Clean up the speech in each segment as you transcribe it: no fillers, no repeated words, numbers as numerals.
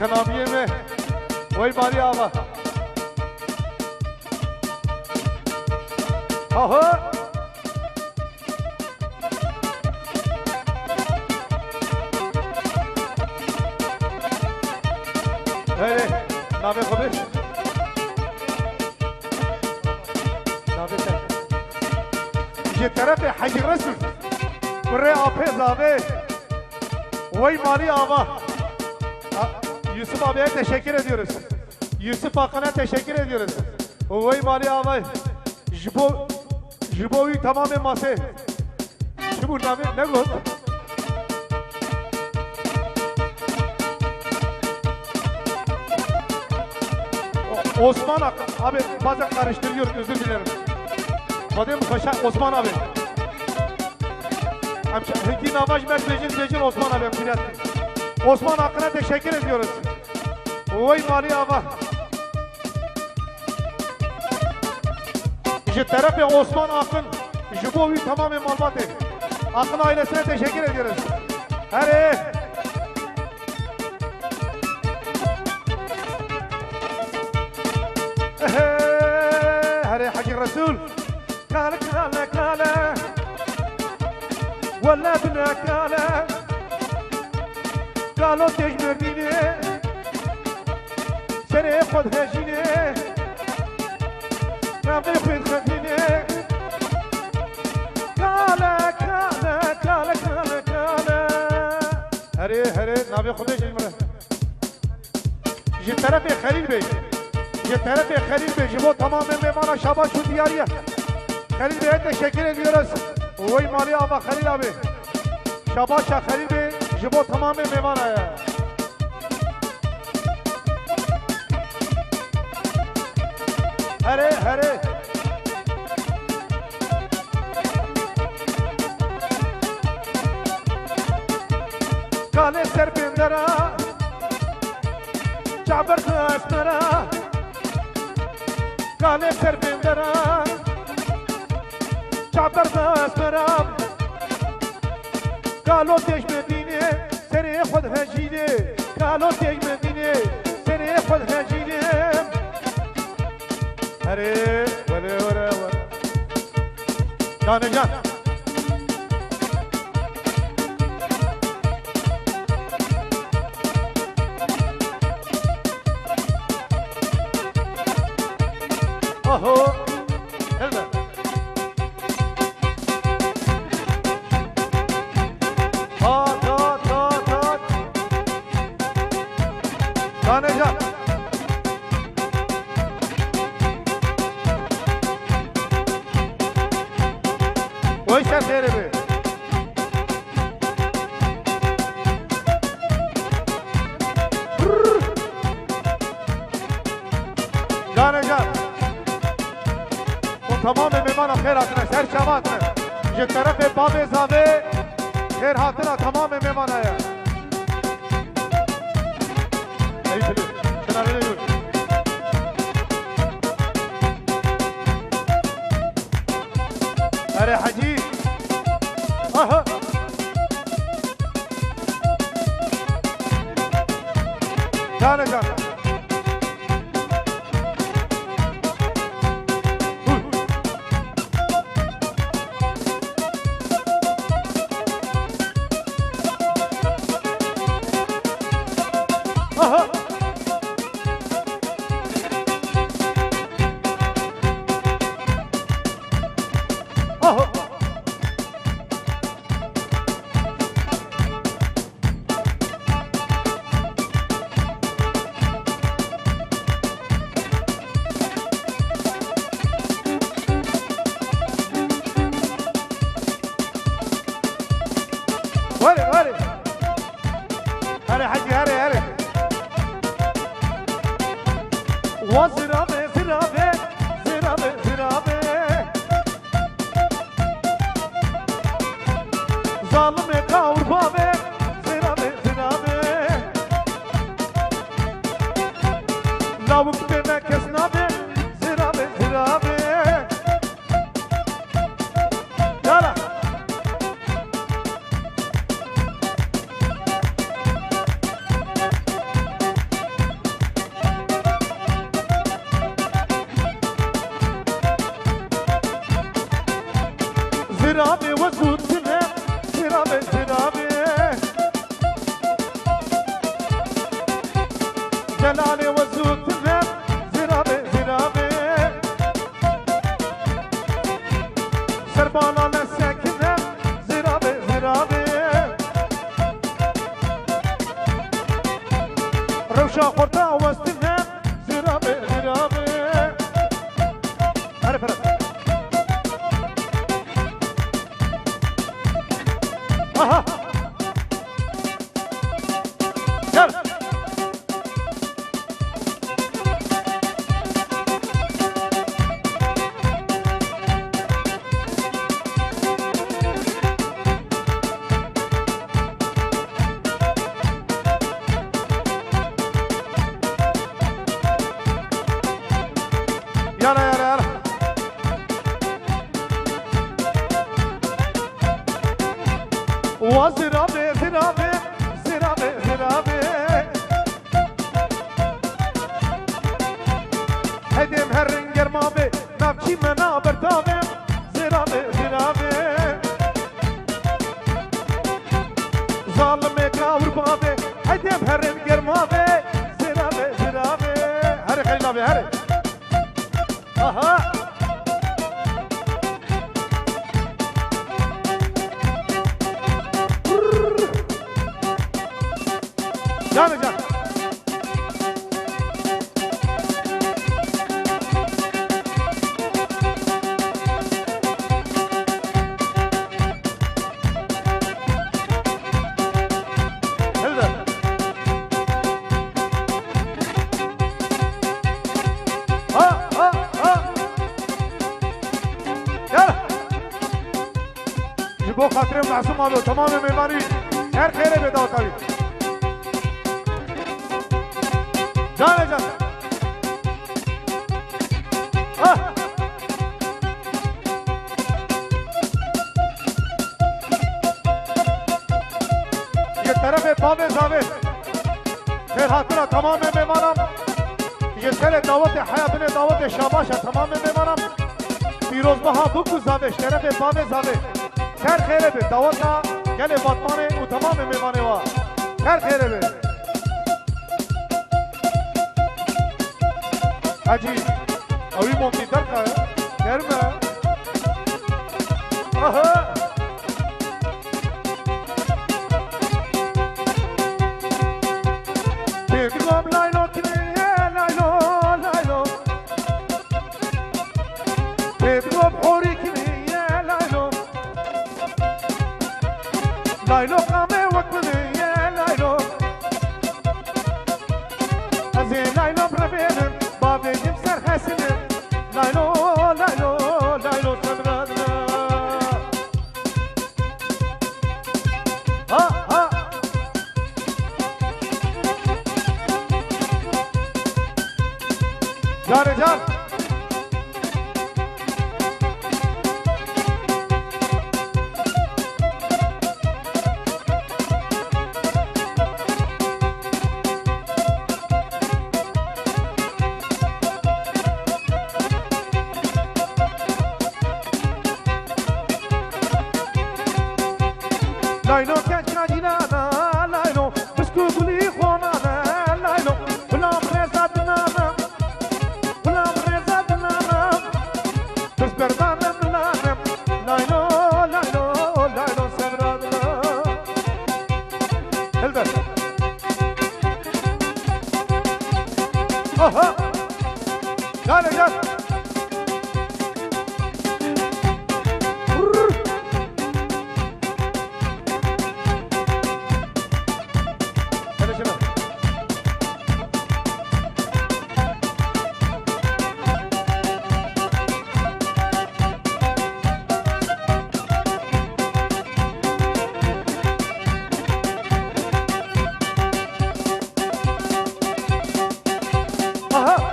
خنابیه می وی مالی آبا آها هره نامه خوبش نامه سر یه طرف حجی رسول بره آپه زاوه وی مالی آبا Yusuf abiye teşekkür ediyoruz. Yusuf Hakan'a teşekkür ediyoruz. Vay mali abi. Jibo'yu tamamen masaya. Şu burada ne gol? Osman abi bazen karıştırıyorum, özür dilerim. Kadim Paşa Osman abi. Heki Navaş Merkez'in Osman abi. Osman Hakkı'na teşekkür ediyoruz. Vay mali abi. İşte tarafı Osman Akın. Jibo'yu tamamen malbatı. Akın ailesine teşekkür ediyoruz. Hadi. هري حق الرسول كان كان كان ولا بنا كان قالوا تجمرني سري خذ هجيني نبي خذ خفيني كان كان كان كان كان هري نبي خذ هجيني جي طرف خليل بي یه طرف خلیل به جبو تمام مهمان شبا شو دیاریه خلیل به teşekkür ediyoruz. Oy mali abi Halil abi. Şabaşa Halil be jibot tamamen mevana ya. Hare. Kale serpindara Caber kastara Kale serpindara Caber kastara Kalo teşmedine Seni khud hecine Kalo teşmedine Seni khud hecine Hare Vare Can Oho, helme. Tat. Kanecan. Oy sen derimi. Kanecan. تمام مهمان خیر هاتنا شهر شباتنا یک طرف باب زاوه خیر هاتنا تمام مهمان آیا ای بله کناره نیور اره حجی آها جان هاري حجي هاري وزرابي ظالم كاور بابي زرابي لو كتنا كسنابي زرابي يلا جلالي وزوت النب زرابي زرابي سربانا لساكنة زرابي زرابي روشا خورتا وستنة زرابي زرابي عرف عرف اها يلا يلا يلا يلا وزرابي زرابي زرابي زرابي هدم هرنجر مابي نبكي منابر دابي زرابي زرابي ظالمي كاور بابي هدم هرنجر مابي زرابي زرابي هري خليل ابي هري اها جان جان هلا ها ها ها يلا جيبوا خاطري معصوم ابو تمام ميماني هر خير بداو تاوي جان جان ها ये तरफ पावे जावे फिर हाथरा तमाम मेहमानम ये सरे दावत हया बने दावत शाबाश तमाम मेहमानम फिरोज बहा बुकु जावे तरफ पावे जावे खैर खैर बे दावत गले बातमाने उ तमाम मेहमाने वा खैर खैर बे हाजी अभी मोमनी दर का खैर में आहा Bedrom laylo kine laylo laylo Bedrom hori kine laylo Laylo kame wakmine laylo Aze laylo brabenim babejim serhesinim Laylo laylo laylo sabradna Ha ha جان جان لاينو كان جينا لاينو بسكو قولي خونا لاينو بلا مرزاتنا اها جان جان اها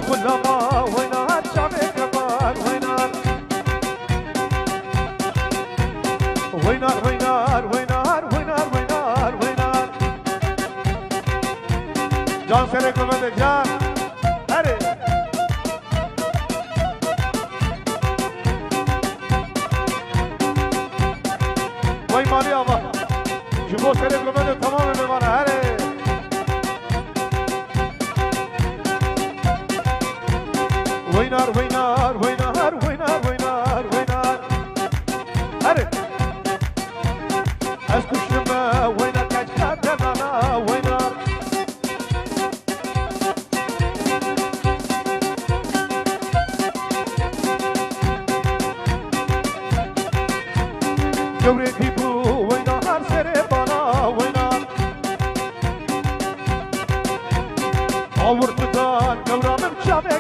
كل ما وينار شعبي كبار وينار وينار وينار وينار وينار وينار وينار جان سرك بده جان هري وای مالی آبا جبو سرک بده تمام میمانه هري وينار وينار وينار وينار وينار وينار هري اسكشم وينار كاجكات انا وينار جوري ديبو وينار سربانا وينار آورتدان جورا من شابه